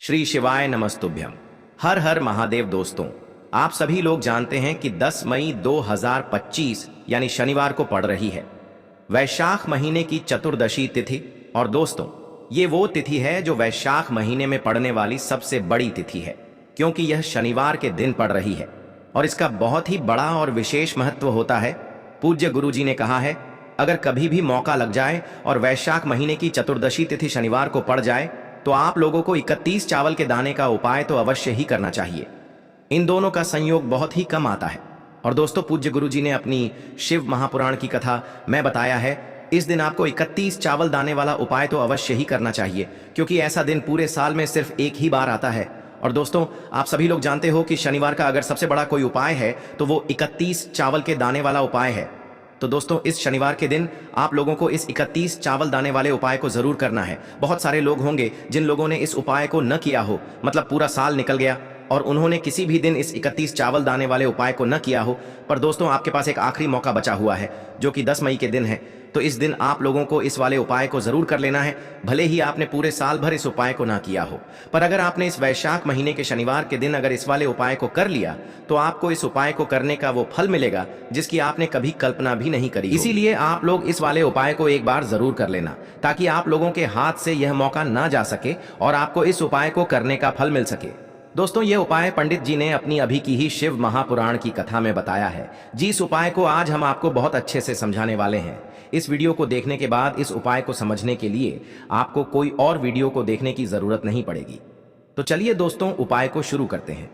श्री शिवाय नमस्तुभ्यम। हर हर महादेव। दोस्तों, आप सभी लोग जानते हैं कि 10 मई 2025 यानी शनिवार को पड़ रही है वैशाख महीने की चतुर्दशी तिथि। और दोस्तों, ये वो तिथि है जो वैशाख महीने में पड़ने वाली सबसे बड़ी तिथि है, क्योंकि यह शनिवार के दिन पड़ रही है और इसका बहुत ही बड़ा और विशेष महत्व होता है। पूज्य गुरु जी ने कहा है, अगर कभी भी मौका लग जाए और वैशाख महीने की चतुर्दशी तिथि शनिवार को पड़ जाए तो आप लोगों को 31 चावल के दाने का उपाय तो अवश्य ही करना चाहिए। इन दोनों का संयोग बहुत ही कम आता है। और दोस्तों, पूज्य गुरु जी ने अपनी शिव महापुराण की कथा में बताया है, इस दिन आपको 31 चावल दाने वाला उपाय तो अवश्य ही करना चाहिए, क्योंकि ऐसा दिन पूरे साल में सिर्फ एक ही बार आता है। और दोस्तों, आप सभी लोग जानते हो कि शनिवार का अगर सबसे बड़ा कोई उपाय है तो वो 31 चावल के दाने वाला उपाय है। तो दोस्तों, इस शनिवार के दिन आप लोगों को इस 31 चावल दाने वाले उपाय को जरूर करना है। बहुत सारे लोग होंगे जिन लोगों ने इस उपाय को न किया हो, मतलब पूरा साल निकल गया और उन्होंने किसी भी दिन इस 31 चावल दाने वाले उपाय को न किया हो। पर दोस्तों, आपके पास एक आखिरी मौका बचा हुआ है जो कि 10 मई के दिन है। तो इस दिन आप लोगों को इस वाले उपाय को जरूर कर लेना है, भले ही आपने पूरे साल भर इस उपाय को ना किया हो। पर अगर आपने इस वैशाख महीने के शनिवार के दिन अगर इस वाले उपाय को कर लिया तो आपको इस उपाय को करने का वो फल मिलेगा जिसकी आपने कभी कल्पना भी नहीं करी। इसीलिए आप लोग इस वाले उपाय को एक बार जरूर कर लेना, ताकि आप लोगों के हाथ से यह मौका ना जा सके और आपको इस उपाय को करने का फल मिल सके। दोस्तों, यह उपाय पंडित जी ने अपनी अभी की ही शिव महापुराण की कथा में बताया है। जिस उपाय को आज हम आपको बहुत अच्छे से समझाने वाले हैं। इस वीडियो को देखने के बाद इस उपाय को समझने के लिए आपको कोई और वीडियो को देखने की जरूरत नहीं पड़ेगी। तो चलिए दोस्तों, उपाय को शुरू करते हैं।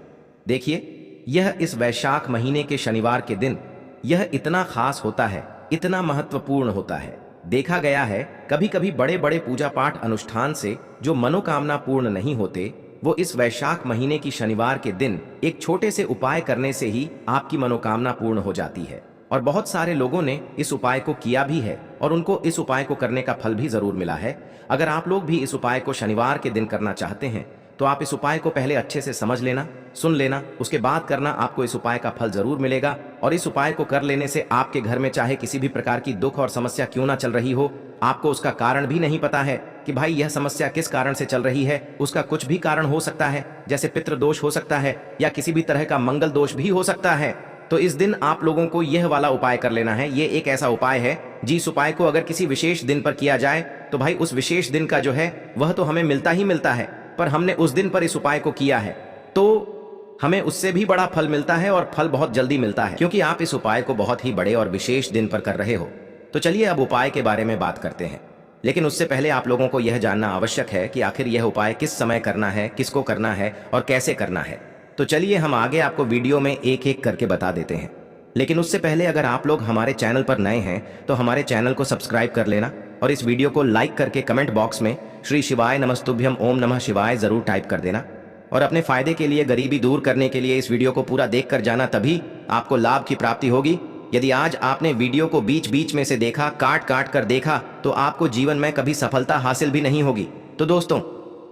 देखिए, यह इस वैशाख महीने के शनिवार के दिन यह इतना खास होता है, इतना महत्वपूर्ण होता है। देखा गया है कभी कभी बड़े बड़े पूजा पाठ अनुष्ठान से जो मनोकामना पूर्ण नहीं होते, वो इस वैशाख महीने की शनिवार के दिन एक छोटे से उपाय करने से ही आपकी मनोकामना पूर्ण हो जाती है। और बहुत सारे लोगों ने इस उपाय को किया भी है और उनको इस उपाय को करने का फल भी जरूर मिला है। अगर आप लोग भी इस उपाय को शनिवार के दिन करना चाहते हैं तो आप इस उपाय को पहले अच्छे से समझ लेना, सुन लेना, उसके बाद करना। आपको इस उपाय का फल जरूर मिलेगा। और इस उपाय को कर लेने से आपके घर में चाहे किसी भी प्रकार की दुख और समस्या क्यों ना चल रही हो, आपको उसका कारण भी नहीं पता है कि भाई यह समस्या किस कारण से चल रही है, उसका कुछ भी कारण हो सकता है, जैसे पितृ दोष हो सकता है या किसी भी तरह का मंगल दोष भी हो सकता है। तो इस दिन आप लोगों को यह वाला उपाय कर लेना है। ये एक ऐसा उपाय है जिस उपाय को अगर किसी विशेष दिन पर किया जाए तो भाई उस विशेष दिन का जो है वह तो हमें मिलता ही मिलता है, पर हमने उस दिन पर इस उपाय को किया है तो हमें उससे भी बड़ा फल मिलता है और फल बहुत जल्दी मिलता है, क्योंकि आप इस उपाय को बहुत ही बड़े और विशेष दिन पर कर रहे हो। तो चलिए अब उपाय के बारे में बात करते हैं। लेकिन उससे पहले आप लोगों को यह जानना आवश्यक है कि आखिर यह उपाय किस समय करना है, किसको करना है और कैसे करना है। तो चलिए हम आगे आपको वीडियो में एक एक करके बता देते हैं। लेकिन उससे पहले अगर आप लोग हमारे चैनल पर नए हैं तो हमारे चैनल को सब्सक्राइब कर लेना और इस वीडियो को लाइक करके कमेंट बॉक्स में श्री शिवाय नमस्तुभ्यम ओम नमः शिवाय जरूर टाइप कर देना। और अपने फायदे के लिए, गरीबी दूर करने के लिए इस वीडियो को पूरा देख कर जाना, तभी आपको लाभ की प्राप्ति होगी। यदि आज आपने वीडियो को बीच बीच में से देखा, काट काट कर देखा, तो आपको जीवन में कभी सफलता हासिल भी नहीं होगी। तो दोस्तों,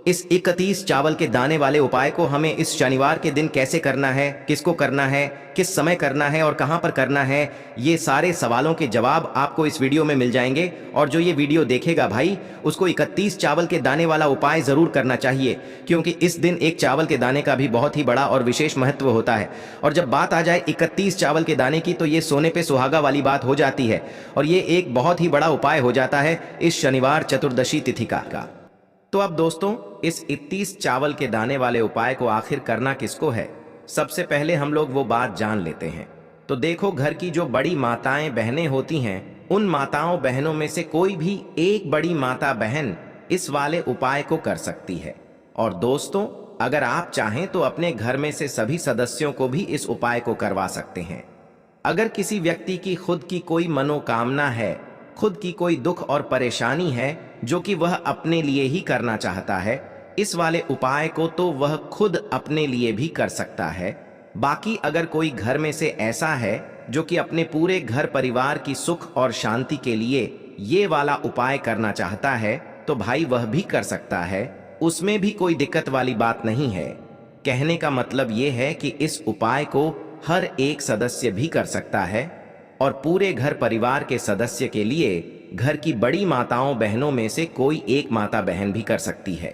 इस 31 चावल के दाने वाले उपाय को हमें इस शनिवार के दिन कैसे करना है, किसको करना है, किस समय करना है और कहां पर करना है, ये सारे सवालों के जवाब आपको इस वीडियो में मिल जाएंगे। और जो ये वीडियो देखेगा भाई, उसको 31 चावल के दाने वाला उपाय जरूर करना चाहिए, क्योंकि इस दिन एक चावल के दाने का भी बहुत ही बड़ा और विशेष महत्व होता है। और जब बात आ जाए 31 चावल के दाने की, तो ये सोने पे सुहागा वाली बात हो जाती है और ये एक बहुत ही बड़ा उपाय हो जाता है इस शनिवार चतुर्दशी तिथि का। तो अब दोस्तों, इस 31 चावल के दाने वाले उपाय को आखिर करना किसको है, सबसे पहले हम लोग वो बात जान लेते हैं। तो देखो, घर की जो बड़ी माताएं बहनें होती हैं, उन माताओं बहनों में से कोई भी एक बड़ी माता बहन इस वाले उपाय को कर सकती है। और दोस्तों, अगर आप चाहें तो अपने घर में से सभी सदस्यों को भी इस उपाय को करवा सकते हैं। अगर किसी व्यक्ति की खुद की कोई मनोकामना है, खुद की कोई दुख और परेशानी है जो कि वह अपने लिए ही करना चाहता है, इस वाले उपाय को तो वह खुद अपने लिए भी कर सकता है। बाकी अगर कोई घर में से ऐसा है जो कि अपने पूरे घर परिवार की सुख और शांति के लिए ये वाला उपाय करना चाहता है, तो भाई वह भी कर सकता है। उसमें भी कोई दिक्कत वाली बात नहीं है। कहने का मतलब ये है कि इस उपाय को हर एक सदस्य भी कर सकता है और पूरे घर परिवार के सदस्य के लिए घर की बड़ी माताओं बहनों में से कोई एक माता बहन भी कर सकती है।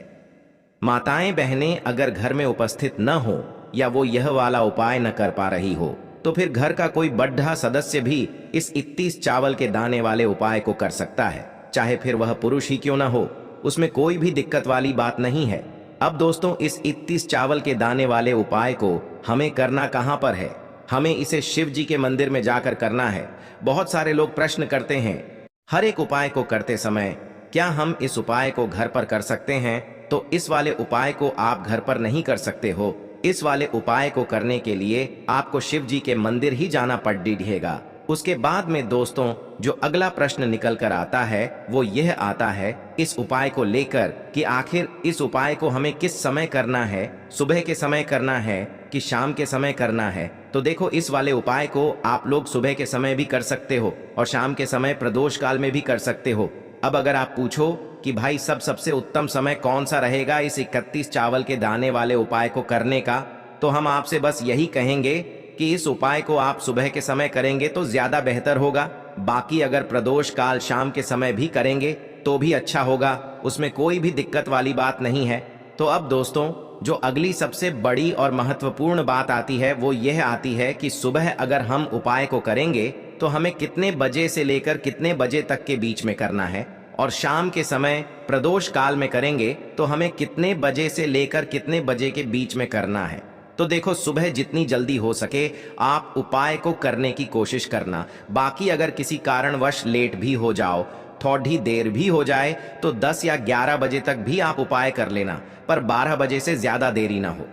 माताएं बहनें अगर घर में उपस्थित न हो या वो यह वाला उपाय न कर पा रही हो तो फिर घर का कोई बड़ा सदस्य भी इस 31 चावल के दाने वाले उपाय को कर सकता है, चाहे फिर वह पुरुष ही क्यों ना हो। उसमें कोई भी दिक्कत वाली बात नहीं है। अब दोस्तों, इस 31 चावल के दाने वाले उपाय को हमें करना कहां पर है? हमें इसे शिव जी के मंदिर में जाकर करना है। बहुत सारे लोग प्रश्न करते हैं, हर एक उपाय को करते समय क्या हम इस उपाय को घर पर कर सकते हैं? तो इस वाले उपाय को आप घर पर नहीं कर सकते हो। इस वाले उपाय को करने के लिए आपको शिव जी के मंदिर ही जाना पड़ेगा। उसके बाद में दोस्तों, जो अगला प्रश्न निकल कर आता है वो यह आता है इस उपाय को लेकर कि आखिर इस उपाय को हमें किस समय करना है, सुबह के समय करना है कि शाम के समय करना है। तो देखो, इस वाले उपाय को आप लोग सुबह के समय भी कर सकते हो और शाम के समय प्रदोष काल में भी कर सकते हो। अब अगर आप पूछो कि भाई सबसे उत्तम समय कौन सा रहेगा इस 31 चावल के दाने वाले उपाय को करने का, तो हम आपसे बस यही कहेंगे कि इस उपाय को आप सुबह के समय करेंगे तो ज्यादा बेहतर होगा। बाकी अगर प्रदोष काल शाम के समय भी करेंगे तो भी अच्छा होगा, उसमें कोई भी दिक्कत वाली बात नहीं है। तो अब दोस्तों, जो अगली सबसे बड़ी और महत्वपूर्ण बात आती है वो यह आती है कि सुबह अगर हम उपाय को करेंगे तो हमें कितने बजे से लेकर कितने बजे तक के बीच में करना है, और शाम के समय प्रदोष काल में करेंगे तो हमें कितने बजे से लेकर कितने बजे के बीच में करना है। तो देखो, सुबह जितनी जल्दी हो सके आप उपाय को करने की कोशिश करना। बाकी अगर किसी कारणवश लेट भी हो जाओ, थोड़ी देर भी हो जाए, तो 10 या 11 बजे तक भी आप उपाय कर लेना, पर 12 बजे से ज्यादा देरी ना हो।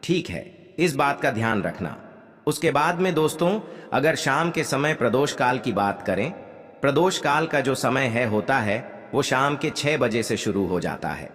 ठीक है, इस बात का ध्यान रखना। उसके बाद में दोस्तों, अगर शाम के समय प्रदोष काल की बात करें, प्रदोष काल का जो समय होता है वो शाम के 6 बजे से शुरू हो जाता है।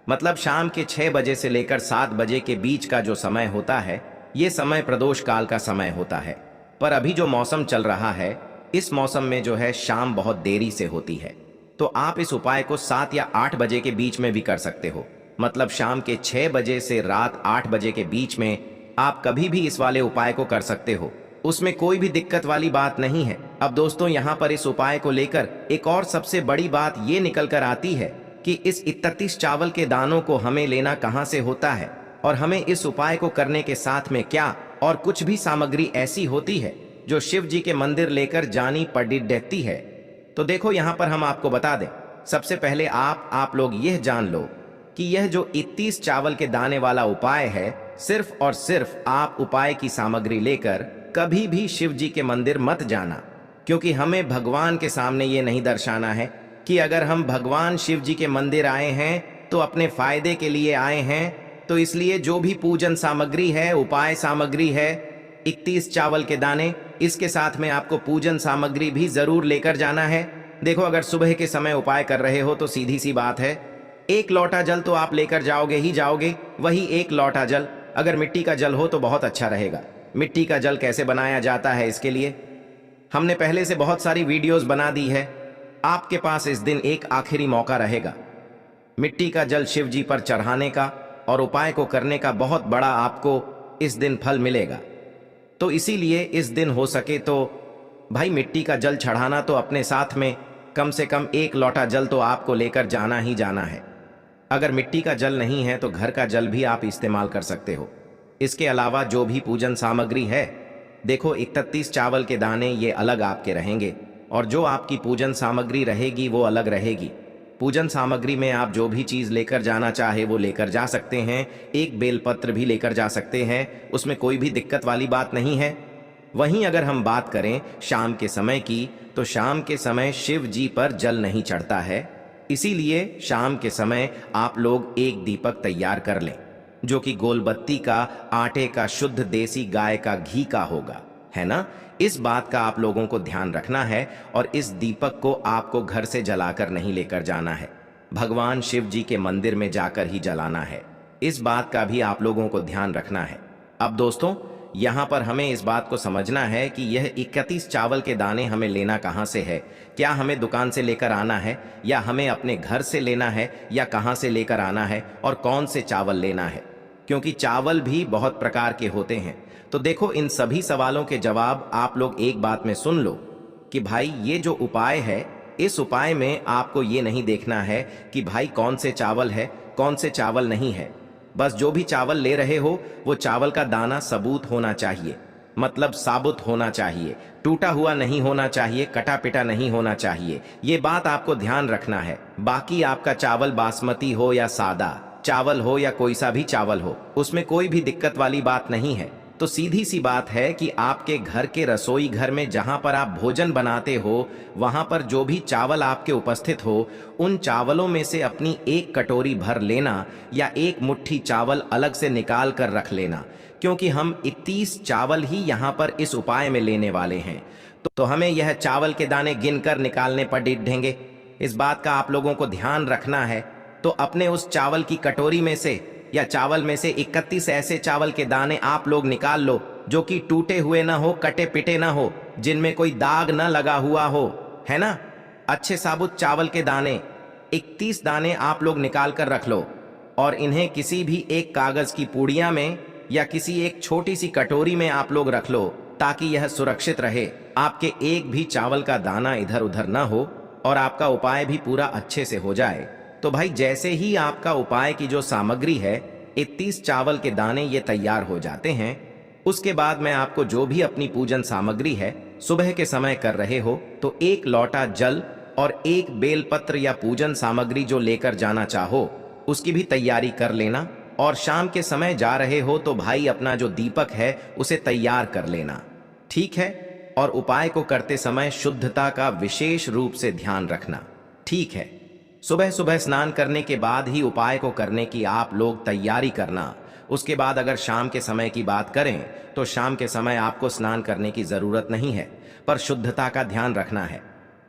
मतलब शाम के 6 बजे से लेकर 7 बजे के बीच का जो समय होता है ये समय प्रदोष काल का समय होता है। पर अभी जो मौसम चल रहा है, इस मौसम में जो है शाम बहुत देरी से होती है। तो आप इस उपाय को 7 या 8 बजे के बीच में भी कर सकते हो। मतलब शाम के 6 बजे से रात 8 बजे के बीच में आप कभी भी इस वाले उपाय को कर सकते हो, उसमें कोई भी दिक्कत वाली बात नहीं है। अब दोस्तों, यहाँ पर इस उपाय को लेकर एक और सबसे बड़ी बात ये निकल कर आती है कि इस 31 चावल के दानों को हमें लेना कहाँ से होता है, और हमें इस उपाय को करने के साथ में क्या और कुछ भी सामग्री ऐसी होती है जो शिव जी के मंदिर लेकर जानी पड़ती है। तो देखो, यहाँ पर हम आपको बता दें, सबसे पहले आप लोग यह जान लो कि यह जो 31 चावल के दाने वाला उपाय है, सिर्फ और सिर्फ आप उपाय की सामग्री लेकर कभी भी शिव जी के मंदिर मत जाना, क्योंकि हमें भगवान के सामने ये नहीं दर्शाना है कि अगर हम भगवान शिव जी के मंदिर आए हैं तो अपने फायदे के लिए आए हैं। तो इसलिए जो भी पूजन सामग्री है, उपाय सामग्री है, 31 चावल के दाने, इसके साथ में आपको पूजन सामग्री भी जरूर लेकर जाना है। देखो, अगर सुबह के समय उपाय कर रहे हो तो सीधी सी बात है, 1 लोटा जल तो आप लेकर जाओगे ही जाओगे। वही 1 लोटा जल अगर मिट्टी का जल हो तो बहुत अच्छा रहेगा। मिट्टी का जल कैसे बनाया जाता है, इसके लिए हमने पहले से बहुत सारी वीडियोस बना दी है। आपके पास इस दिन एक आखिरी मौका रहेगा मिट्टी का जल शिव जी पर चढ़ाने का और उपाय को करने का। बहुत बड़ा आपको इस दिन फल मिलेगा। तो इसीलिए इस दिन हो सके तो भाई मिट्टी का जल चढ़ाना तो अपने साथ में कम से कम 1 लोटा जल तो आपको लेकर जाना ही जाना है। अगर मिट्टी का जल नहीं है तो घर का जल भी आप इस्तेमाल कर सकते हो। इसके अलावा जो भी पूजन सामग्री है, देखो 31 चावल के दाने ये अलग आपके रहेंगे और जो आपकी पूजन सामग्री रहेगी वो अलग रहेगी। पूजन सामग्री में आप जो भी चीज़ लेकर जाना चाहे वो लेकर जा सकते हैं। एक बेलपत्र भी लेकर जा सकते हैं, उसमें कोई भी दिक्कत वाली बात नहीं है। वहीं अगर हम बात करें शाम के समय की, तो शाम के समय शिव जी पर जल नहीं चढ़ता है। इसीलिए शाम के समय आप लोग एक दीपक तैयार कर लें, जो कि गोलबत्ती का, आटे का, शुद्ध देसी गाय का घी का होगा, है ना। इस बात का आप लोगों को ध्यान रखना है और इस दीपक को आपको घर से जलाकर नहीं लेकर जाना है, भगवान शिव जी के मंदिर में जाकर ही जलाना है। इस बात का भी आप लोगों को ध्यान रखना है। अब दोस्तों, यहाँ पर हमें इस बात को समझना है कि यह 31 चावल के दाने हमें लेना कहाँ से है। क्या हमें दुकान से लेकर आना है, या हमें अपने घर से लेना है, या कहाँ से लेकर आना है, और कौन से चावल लेना है, क्योंकि चावल भी बहुत प्रकार के होते हैं। तो देखो, इन सभी सवालों के जवाब आप लोग एक बात में सुन लो कि भाई ये जो उपाय है, इस उपाय में आपको ये नहीं देखना है कि भाई कौन से चावल है, कौन से चावल नहीं है। बस जो भी चावल ले रहे हो वो चावल का दाना सबूत होना चाहिए, मतलब साबुत होना चाहिए, टूटा हुआ नहीं होना चाहिए, कटा पिटा नहीं होना चाहिए। ये बात आपको ध्यान रखना है। बाकी आपका चावल बासमती हो या सादा चावल हो या कोई सा भी चावल हो, उसमें कोई भी दिक्कत वाली बात नहीं है। तो सीधी सी बात है कि आपके घर के रसोई घर में जहां पर आप भोजन बनाते हो वहां पर जो भी चावल आपके उपस्थित हो, उन चावलों में से अपनी एक कटोरी भर लेना या एक मुट्ठी चावल अलग से निकाल कर रख लेना, क्योंकि हम 31 चावल ही यहाँ पर इस उपाय में लेने वाले हैं। तो हमें यह चावल के दाने गिनकर निकालने पर डीढेंगे। इस बात का आप लोगों को ध्यान रखना है। तो अपने उस चावल की कटोरी में से या चावल में से 31 ऐसे चावल के दाने आप लोग निकाल लो जो कि टूटे हुए ना हो, कटे पिटे ना हो, जिनमें कोई दाग ना लगा हुआ हो, है ना। अच्छे साबुत चावल के दाने 31 दाने आप लोग निकाल कर रख लो और इन्हें किसी भी एक कागज की पुड़िया में या किसी एक छोटी सी कटोरी में आप लोग रख लो, ताकि यह सुरक्षित रहे, आपके एक भी चावल का दाना इधर उधर ना हो और आपका उपाय भी पूरा अच्छे से हो जाए। तो भाई जैसे ही आपका उपाय की जो सामग्री है 31 चावल के दाने ये तैयार हो जाते हैं, उसके बाद मैं आपको जो भी अपनी पूजन सामग्री है सुबह के समय कर रहे हो तो एक लोटा जल और एक बेलपत्र या पूजन सामग्री जो लेकर जाना चाहो उसकी भी तैयारी कर लेना। और शाम के समय जा रहे हो तो भाई अपना जो दीपक है उसे तैयार कर लेना, ठीक है। और उपाय को करते समय शुद्धता का विशेष रूप से ध्यान रखना, ठीक है। सुबह सुबह स्नान करने के बाद ही उपाय को करने की आप लोग तैयारी करना। उसके बाद अगर शाम के समय की बात करें तो शाम के समय आपको स्नान करने की जरूरत नहीं है, पर शुद्धता का ध्यान रखना है।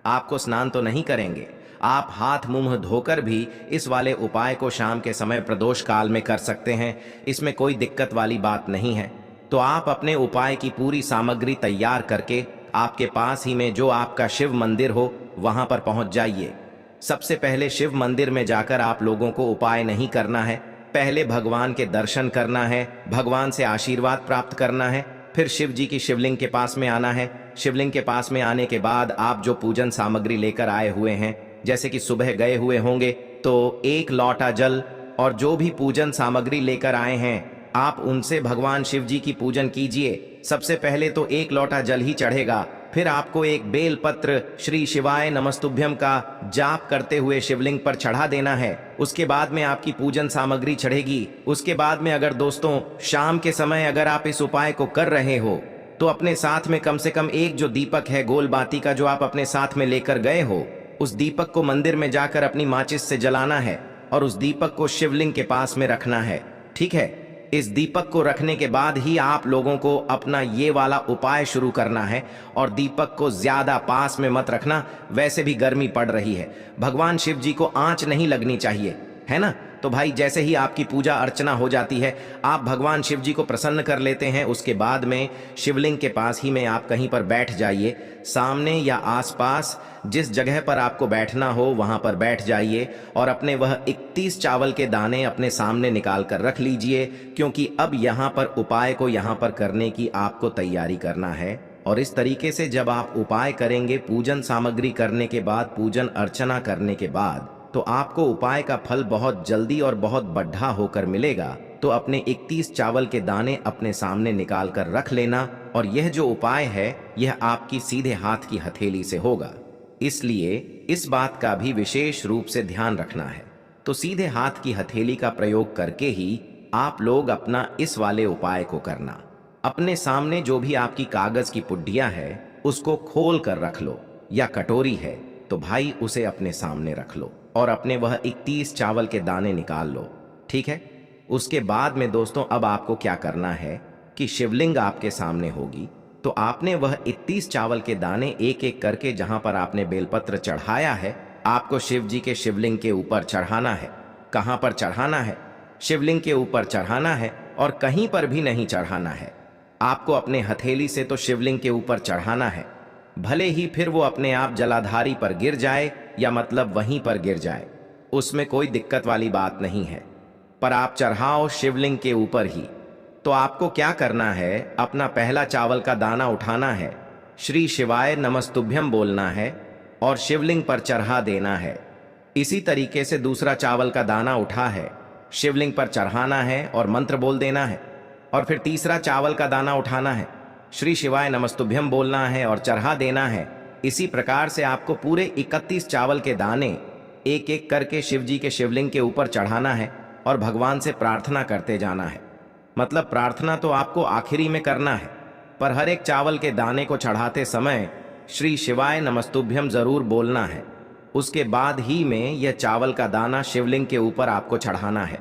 आपको स्नान तो नहीं करेंगे, आप हाथ मुंह धोकर भी इस वाले उपाय को शाम के समय प्रदोष काल में कर सकते हैं, इसमें कोई दिक्कत वाली बात नहीं है। तो आप अपने उपाय की पूरी सामग्री तैयार करके आपके पास ही में जो आपका शिव मंदिर हो वहां पर पहुंच जाइए। सबसे पहले शिव मंदिर में जाकर आप लोगों को उपाय नहीं करना है, पहले भगवान के दर्शन करना है, भगवान से आशीर्वाद प्राप्त करना है, फिर शिव जी की शिवलिंग के पास में आना है। शिवलिंग के पास में आने के बाद आप जो पूजन सामग्री लेकर आए हुए हैं, जैसे कि सुबह गए हुए होंगे तो एक लोटा जल और जो भी पूजन सामग्री लेकर आए हैं आप उनसे भगवान शिव जी की पूजन कीजिए। सबसे पहले तो एक लोटा जल ही चढ़ेगा, फिर आपको एक बेल पत्र श्री शिवाय नमस्तुभ्यम का जाप करते हुए शिवलिंग पर चढ़ा देना है। उसके बाद में आपकी पूजन सामग्री चढ़ेगी। उसके बाद में अगर दोस्तों शाम के समय अगर आप इस उपाय को कर रहे हो तो अपने साथ में कम से कम एक जो दीपक है गोल बाती का जो आप अपने साथ में लेकर गए हो, उस दीपक को मंदिर में जाकर अपनी माचिस से जलाना है और उस दीपक को शिवलिंग के पास में रखना है, ठीक है। इस दीपक को रखने के बाद ही आप लोगों को अपना ये वाला उपाय शुरू करना है और दीपक को ज्यादा पास में मत रखना, वैसे भी गर्मी पड़ रही है, भगवान शिव जी को आंच नहीं लगनी चाहिए, है ना। तो भाई जैसे ही आपकी पूजा अर्चना हो जाती है आप भगवान शिव जी को प्रसन्न कर लेते हैं, उसके बाद में शिवलिंग के पास ही में आप कहीं पर बैठ जाइए, सामने या आसपास जिस जगह पर आपको बैठना हो वहां पर बैठ जाइए और अपने वह 31 चावल के दाने अपने सामने निकाल कर रख लीजिए, क्योंकि अब यहाँ पर उपाय को यहाँ पर करने की आपको तैयारी करना है। और इस तरीके से जब आप उपाय करेंगे, पूजन सामग्री करने के बाद, पूजन अर्चना करने के बाद, तो आपको उपाय का फल बहुत जल्दी और बहुत बढ़ा होकर मिलेगा। तो अपने 31 चावल के दाने अपने सामने निकाल कर रख लेना और यह जो उपाय है यह आपकी सीधे हाथ की हथेली से होगा, इसलिए इस बात का भी विशेष रूप से ध्यान रखना है। तो सीधे हाथ की हथेली का प्रयोग करके ही आप लोग अपना इस वाले उपाय को करना। अपने सामने जो भी आपकी कागज की पुड्डियां है उसको खोल कर रख लो, या कटोरी है तो भाई उसे अपने सामने रख लो और अपने वह 31 चावल के दाने निकाल लो, ठीक है। उसके बाद में दोस्तों अब आपको क्या करना है कि शिवलिंग आपके सामने होगी, तो आपने वह 31 चावल के दाने एक एक करके जहां पर आपने बेलपत्र चढ़ाया है आपको शिव जी के शिवलिंग के ऊपर चढ़ाना है। कहां पर चढ़ाना है? शिवलिंग के ऊपर चढ़ाना है और कहीं पर भी नहीं चढ़ाना है। आपको अपने हथेली से तो शिवलिंग के ऊपर चढ़ाना है, भले ही फिर वो अपने आप जलाधारी पर गिर जाए या मतलब वहीं पर गिर जाए, उसमें कोई दिक्कत वाली बात नहीं है, पर आप चढ़ाओ शिवलिंग के ऊपर ही। तो आपको क्या करना है, अपना पहला चावल का दाना उठाना है, श्री शिवाय नमस्तुभ्यम बोलना है और शिवलिंग पर चढ़ा देना है। इसी तरीके से दूसरा चावल का दाना उठा है, शिवलिंग पर चढ़ाना है और मंत्र बोल देना है। और फिर तीसरा चावल का दाना उठाना है, श्री शिवाय नमस्तुभ्यम बोलना है और चढ़ा देना है। इसी प्रकार से आपको पूरे 31 चावल के दाने एक एक करके शिव जी के शिवलिंग के ऊपर चढ़ाना है और भगवान से प्रार्थना करते जाना है। मतलब प्रार्थना तो आपको आखिरी में करना है, पर हर एक चावल के दाने को चढ़ाते समय श्री शिवाय नमस्तुभ्यम जरूर बोलना है। उसके बाद ही में यह चावल का दाना शिवलिंग के ऊपर आपको चढ़ाना है।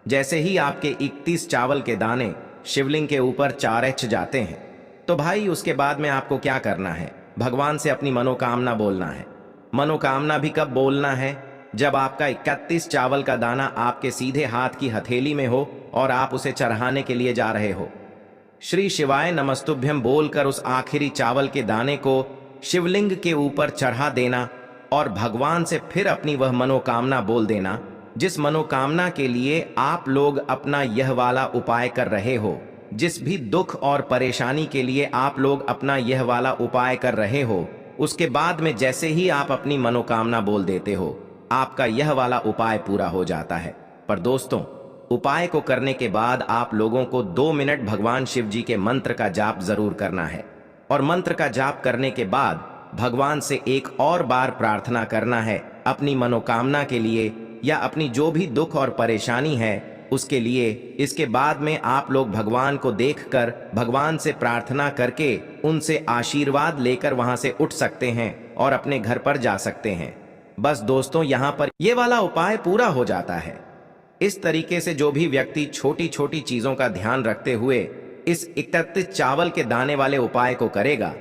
जैसे ही आपके 31 चावल के दाने शिवलिंग के ऊपर चारच जाते हैं, तो भाई उसके बाद में आपको क्या करना है, भगवान से अपनी मनोकामना बोलना है। मनोकामना भी कब बोलना है, जब आपका 31 चावल का दाना आपके सीधे हाथ की हथेली में हो और आप उसे चढ़ाने के लिए जा रहे हो। श्री शिवाय नमस्तुभ्यम बोलकर उस आखिरी चावल के दाने को शिवलिंग के ऊपर चढ़ा देना और भगवान से फिर अपनी वह मनोकामना बोल देना, जिस मनोकामना के लिए आप लोग अपना यह वाला उपाय कर रहे हो। जिस भी दुख और परेशानी के लिए आप लोग अपना यह वाला उपाय कर रहे हो, उसके बाद में जैसे ही आप अपनी मनोकामना बोल देते हो, आपका यह वाला उपाय पूरा हो जाता है। पर दोस्तों, उपाय को करने के बाद आप लोगों को 2 मिनट भगवान शिव जी के मंत्र का जाप जरूर करना है। और मंत्र का जाप करने के बाद भगवान से एक और बार प्रार्थना करना है अपनी मनोकामना के लिए या अपनी जो भी दुख और परेशानी है उसके लिए। इसके बाद में आप लोग भगवान को देखकर भगवान से प्रार्थना करके उनसे आशीर्वाद लेकर वहां से उठ सकते हैं और अपने घर पर जा सकते हैं। बस दोस्तों, यहाँ पर ये वाला उपाय पूरा हो जाता है। इस तरीके से जो भी व्यक्ति छोटी छोटी चीजों का ध्यान रखते हुए इस 31 चावल के दाने वाले उपाय को करेगा,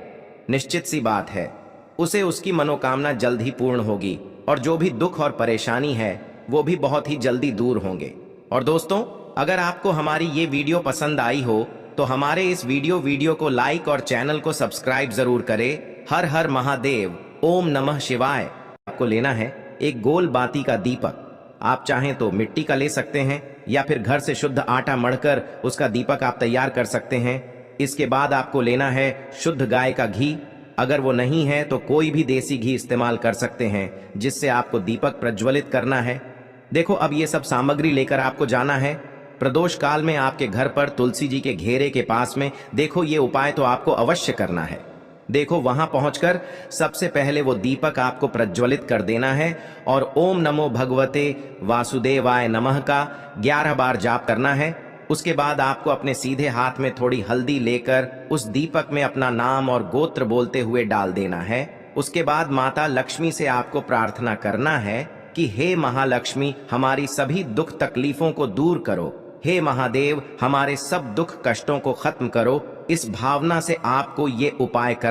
निश्चित सी बात है उसे उसकी मनोकामना जल्द ही पूर्ण होगी और जो भी दुख और परेशानी है वो भी बहुत ही जल्दी दूर होंगे। और दोस्तों, अगर आपको हमारी ये वीडियो पसंद आई हो तो हमारे इस वीडियो को लाइक और चैनल को सब्सक्राइब जरूर करें। हर हर महादेव, ओम नमः शिवाय। आपको लेना है एक गोल बाती का दीपक। आप चाहें तो मिट्टी का ले सकते हैं या फिर घर से शुद्ध आटा मढ़कर उसका दीपक आप तैयार कर सकते हैं। इसके बाद आपको लेना है शुद्ध गाय का घी। अगर वो नहीं है तो कोई भी देसी घी इस्तेमाल कर सकते हैं, जिससे आपको दीपक प्रज्वलित करना है। देखो, अब ये सब सामग्री लेकर आपको जाना है प्रदोष काल में आपके घर पर तुलसी जी के घेरे के पास में। देखो, ये उपाय तो आपको अवश्य करना है। देखो, वहां पहुंचकर सबसे पहले वो दीपक आपको प्रज्वलित कर देना है और ओम नमो भगवते वासुदेवाय नमः का 11 बार जाप करना है। उसके बाद आपको अपने सीधे हाथ में थोड़ी हल्दी लेकर उस दीपक में अपना नाम और गोत्र बोलते हुए डाल देना है। उसके बाद माता लक्ष्मी से आपको प्रार्थना करना है कि हे महालक्ष्मी, हमारी सभी दुख तकलीफों को दूर करो। हे महादेव, हमारे सब दुख कष्टों को खत्म करो। इस भावना से आपको ये उपाय कर